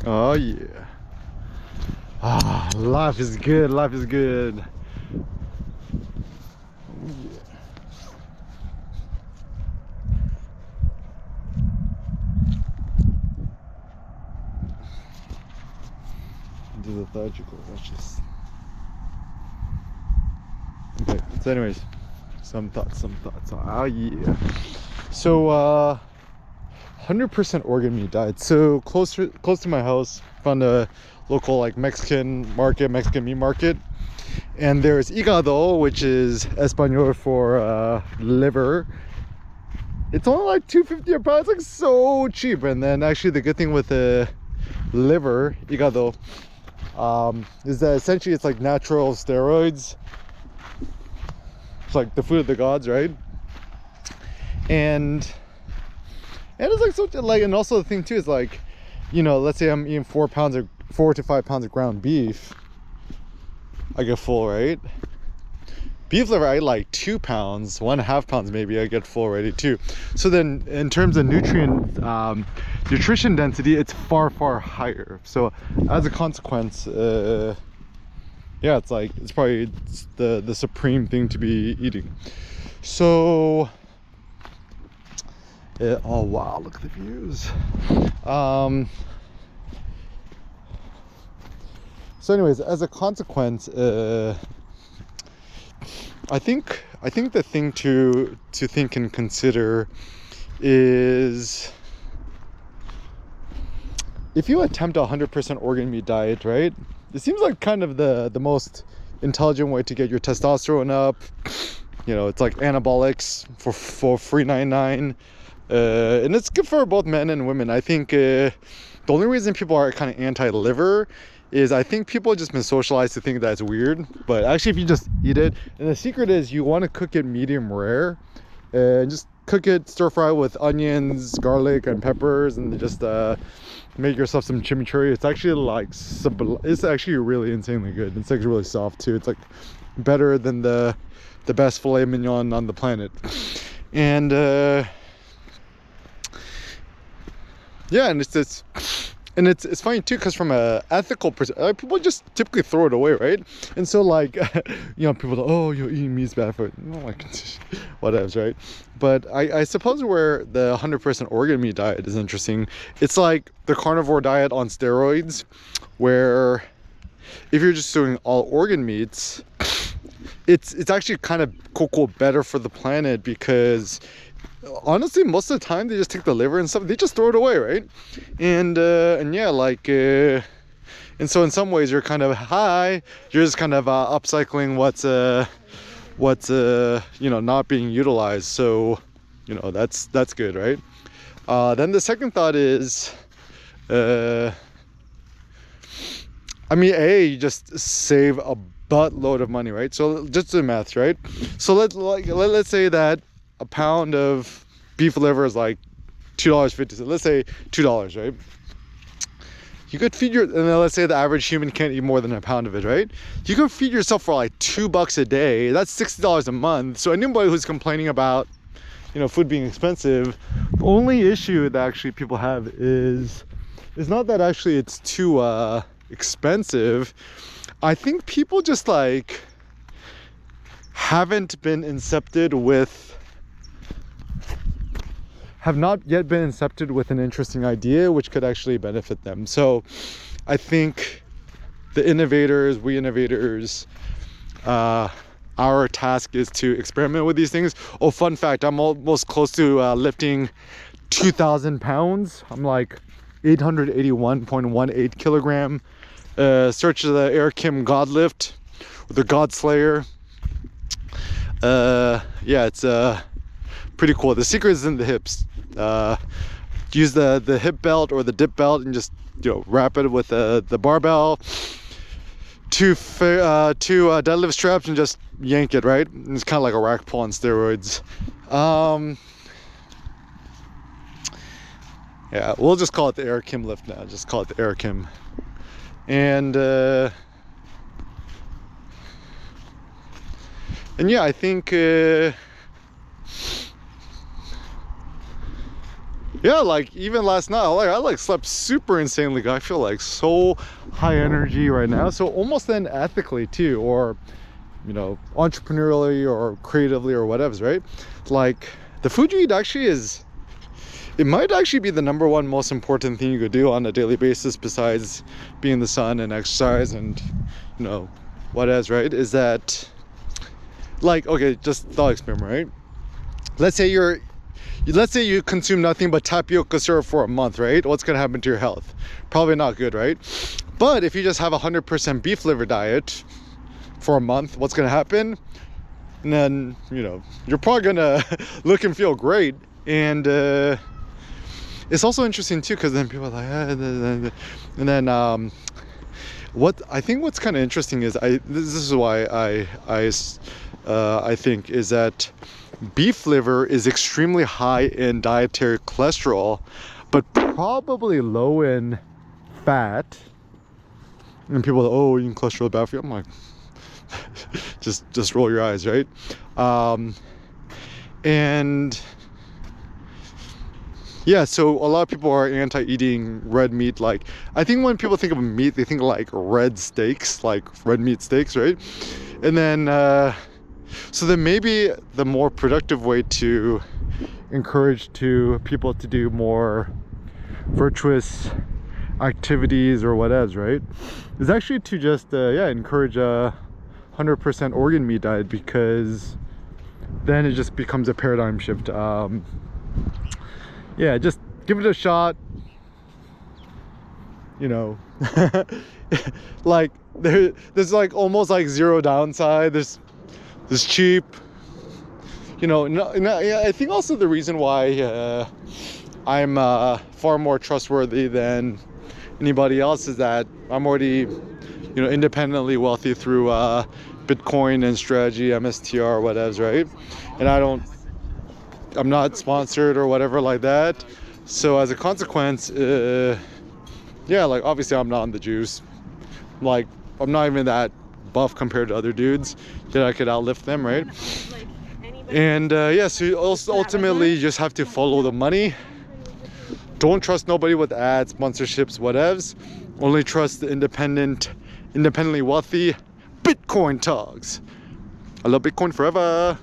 Oh yeah. Ah, life is good. Life is good. Do the theatrical. That's just okay. So, anyways, some thoughts. Oh yeah. So 100% organ meat diet. So close to my house, found a local like Mexican meat market, and there's hígado, which is Espanol for liver. It's only like $2.50 a pound. It's like so cheap. And then actually the good thing with the liver, hígado, is that essentially it's like natural steroids. It's like the food of the gods, right? And it's like so like, and also the thing too is like, you know, let's say I'm eating 4 to 5 pounds of ground beef, I get full, right? Beef liver, I eat like 2 pounds, 1.5 pounds maybe, I get full already too. So then in terms of nutrition density, it's far higher. So as a consequence, yeah, it's like it's probably the supreme thing to be eating. So oh wow, look at the views. So anyways, as a consequence, I think the thing to think and consider is, if you attempt a 100% organ meat diet, right? It seems like kind of the most intelligent way to get your testosterone up. You know, it's like anabolics for $3.99, and it's good for both men and women. I think the only reason people are kind of anti-liver is I think people have just been socialized to think that's weird, but actually if you just eat it, and the secret is you want to cook it medium rare, and just cook it stir fry with onions, garlic, and peppers, and just make yourself some chimichurri. It's actually like it's actually really insanely good. It's like really soft too. It's like better than the best filet mignon on the planet. And yeah, and it's funny too, because from a ethical perspective, people just typically throw it away, right? And so like you know, people go, oh, you're eating meat's bad for it. Oh my goodness, whatever, right? But I suppose where the 100% organ meat diet is interesting, it's like the carnivore diet on steroids, where if you're just doing all organ meats, it's actually kind of better for the planet, because honestly most of the time they just take the liver and stuff, they just throw it away, right? And yeah, like and so in some ways you're kind of you're just kind of upcycling what's you know, not being utilized. So you know, that's good, right? Then the second thought is I mean, you just save a buttload of money, right? So just do the math, right? So let's say that a pound of beef liver is like $2.50. Let's say $2, right? You could feed and then let's say the average human can't eat more than a pound of it, right? You can feed yourself for like $2 a day. That's $60 a month. So anybody who's complaining about, you know, food being expensive, the only issue that actually people have is not that actually it's too expensive. I think people just like have not yet been incepted with an interesting idea which could actually benefit them. So I think we innovators, our task is to experiment with these things. Oh, fun fact, I'm almost close to lifting 2,000 pounds. I'm like 881.18 kilogram. Search the Eric Kim God Lift, or the God Slayer. Yeah, it's pretty cool. The secret is in the hips. Use the hip belt or the dip belt and just, you know, wrap it with the barbell, two deadlift straps, and just yank it, right? And it's kind of like a rack pull on steroids. Yeah, we'll just call it the Eric Kim lift now. Just call it the Eric Kim. And yeah, I think Yeah, like even last night, I like slept super insanely. I feel like so high energy right now. So almost then ethically too, or you know, entrepreneurially or creatively or whatever, right? Like the food you eat actually is, it might actually be the #1 most important thing you could do on a daily basis besides being in the sun and exercise and, you know, what else, right? Is that, like, okay, just thought experiment, right? Let's say you consume nothing but tapioca syrup for a month, right? What's gonna happen to your health? Probably not good, right? But if you just have a 100% beef liver diet for a month, what's gonna happen? And then, you know, you're probably gonna look and feel great. And it's also interesting too, because then people are like, and then what I think what's kind of interesting is this is why I think is that beef liver is extremely high in dietary cholesterol, but probably low in fat. And people are like, oh, eating cholesterol bad for you. I'm like, just roll your eyes, right? And yeah, so a lot of people are anti-eating red meat. Like, I think when people think of meat, they think of like red steaks, like red meat steaks, right? And then so then maybe the more productive way to encourage people to do more virtuous activities or whatever, right, is actually to just encourage a 100% organ meat diet, because then it just becomes a paradigm shift. Yeah, just give it a shot, you know. Like there's like almost like zero downside. There's cheap, you know. I think also the reason why I'm far more trustworthy than anybody else is that I'm already, you know, independently wealthy through Bitcoin and strategy, MSTR, whatever, right? And I'm not sponsored or whatever like that. So as a consequence, yeah, like obviously I'm not on the juice. Like I'm not even that buff compared to other dudes that I could outlift them, right? And yeah, so you also ultimately you just have to follow the money. Don't trust nobody with ads, sponsorships, whatevs. Only trust the independently wealthy Bitcoin thugs. I love Bitcoin forever.